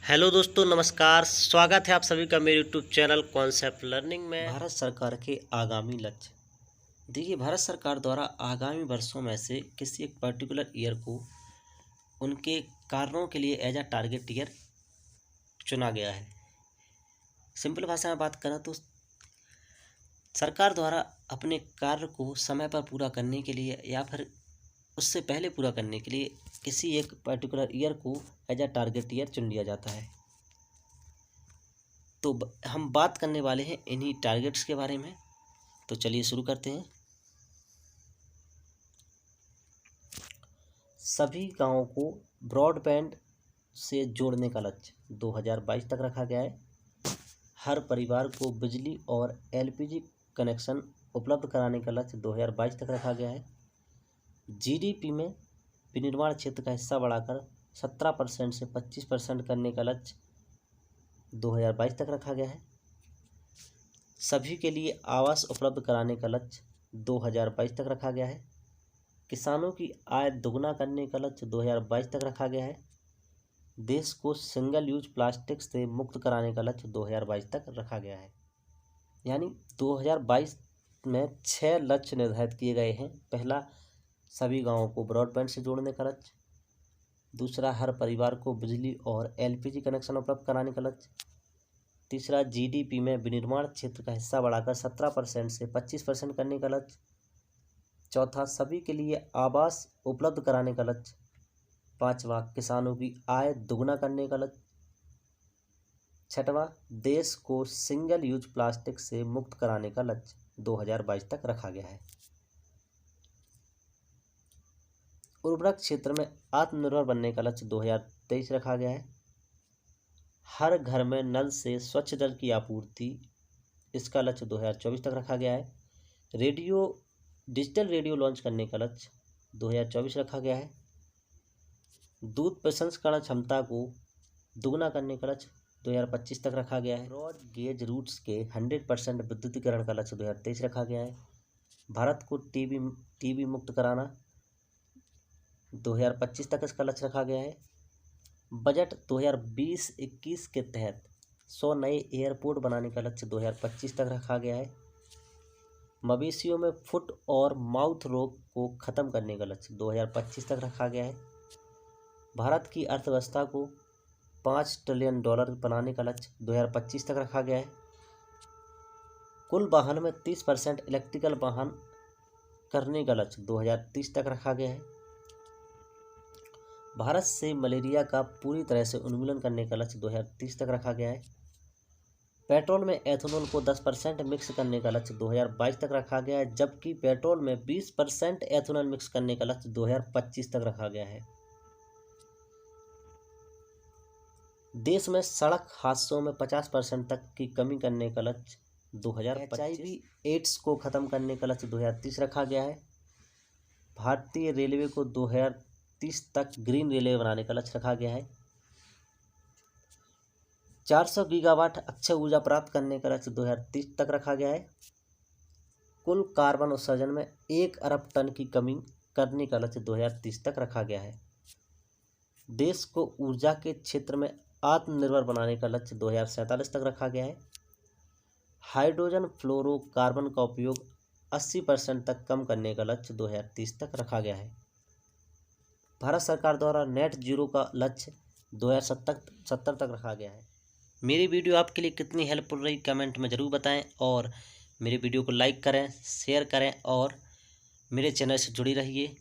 Hello दोस्तों, नमस्कार। स्वागत है आप सभी का मेरे यूट्यूब चैनल कॉन्सेप्ट लर्निंग में। भारत सरकार के आगामी लक्ष्य। देखिए, भारत सरकार द्वारा आगामी वर्षों में से किसी एक पर्टिकुलर ईयर को उनके कारणों के लिए एज अ टारगेट ईयर चुना गया है। सिंपल भाषा में बात करें तो सरकार द्वारा अपने कार्य को समय पर पूरा करने के लिए या फिर उससे पहले पूरा करने के लिए किसी एक पर्टिकुलर ईयर को एज अ टारगेट ईयर चुन लिया जाता है। तो हम बात करने वाले हैं इन्हीं टारगेट्स के बारे में। तो चलिए शुरू करते हैं। सभी गांवों को ब्रॉडबैंड से जोड़ने का लक्ष्य 2022 तक रखा गया है। हर परिवार को बिजली और एलपीजी कनेक्शन उपलब्ध कराने का लक्ष्य 2022 तक रखा गया है। जीडीपी में विनिर्माण क्षेत्र का हिस्सा बढ़ाकर 17% से 25% करने का लक्ष्य 2022 तक रखा गया है। सभी के लिए आवास उपलब्ध कराने का लक्ष्य 2022 तक रखा गया है। किसानों की आय दोगुना करने का लक्ष्य 2022 तक रखा गया है। देश को सिंगल यूज प्लास्टिक से मुक्त कराने का लक्ष्य 2022 तक रखा गया है। यानी 2022 में 6 लक्ष्य निर्धारित किए गए हैं। पहला, सभी गांवों को ब्रॉडबैंड से जोड़ने का लक्ष्य। दूसरा, हर परिवार को बिजली और एलपीजी कनेक्शन उपलब्ध कराने का लक्ष्य। तीसरा, जीडीपी में विनिर्माण क्षेत्र का हिस्सा बढ़ाकर 17% से 25% करने का लक्ष्य। चौथा, सभी के लिए आवास उपलब्ध कराने का लक्ष्य। पांचवा, किसानों की आय दोगुना करने का लक्ष्य। छठवां, देश को सिंगल यूज प्लास्टिक से मुक्त कराने का लक्ष्य 2022 तक रखा गया है। उर्वरक क्षेत्र में आत्मनिर्भर बनने का लक्ष्य 2023 रखा गया है। हर घर में नल से स्वच्छ जल की आपूर्ति, इसका लक्ष्य 2024 तक रखा गया है। डिजिटल रेडियो लॉन्च करने का लक्ष्य 2024 रखा गया है। दूध प्रसंस्करण क्षमता को दुगना करने का लक्ष्य 2025 तक रखा गया है। ब्रॉड गेज रूट्स के 100% विद्युतीकरण का लक्ष्य 2023 रखा गया है। भारत को टीबी मुक्त कराना 2025 तक इसका लक्ष्य रखा गया है। बजट 2020-21 के तहत 100 नए एयरपोर्ट बनाने का लक्ष्य 2025 तक रखा गया है। मवेशियों में फुट और माउथ रोग को खत्म करने का लक्ष्य 2025 तक रखा गया है। भारत की अर्थव्यवस्था को $5 ट्रिलियन बनाने का लक्ष्य 2025 तक रखा गया है। कुल वाहन में 30% इलेक्ट्रिकल वाहन करने का लक्ष्य 2030 तक रखा गया है। भारत से मलेरिया का पूरी तरह से उन्मूलन करने का लक्ष्य 2030 तक रखा गया है। पेट्रोल में एथेनॉल को 10% मिक्स करने का लक्ष्य 2022 तक रखा गया है, जबकि पेट्रोल में 20% एथेनॉल मिक्स करने का लक्ष्य 2025 तक रखा गया है। देश में सड़क हादसों में 50% तक की कमी करने का लक्ष्य 2025। HIV एड्स को खत्म करने का लक्ष्य 2030 रखा गया है। भारतीय रेलवे को 2030 तक ग्रीन रेलवे बनाने का लक्ष्य रखा गया है। 400 गीगावाट अक्षय ऊर्जा प्राप्त करने का लक्ष्य 2030 तक रखा गया है। कुल कार्बन उत्सर्जन में 1 अरब टन की कमी करने का लक्ष्य 2030 तक रखा गया है। देश को ऊर्जा के क्षेत्र में आत्मनिर्भर बनाने का लक्ष्य 2047 तक रखा गया है। हाइड्रोजन फ्लोरोकार्बन का उपयोग 80% तक कम करने का लक्ष्य 2030 तक रखा गया है। भारत सरकार द्वारा नेट जीरो का लक्ष्य 2070 तक रखा गया है। मेरी वीडियो आपके लिए कितनी हेल्पफुल रही कमेंट में ज़रूर बताएं और मेरे वीडियो को लाइक करें, शेयर करें और मेरे चैनल से जुड़ी रहिए।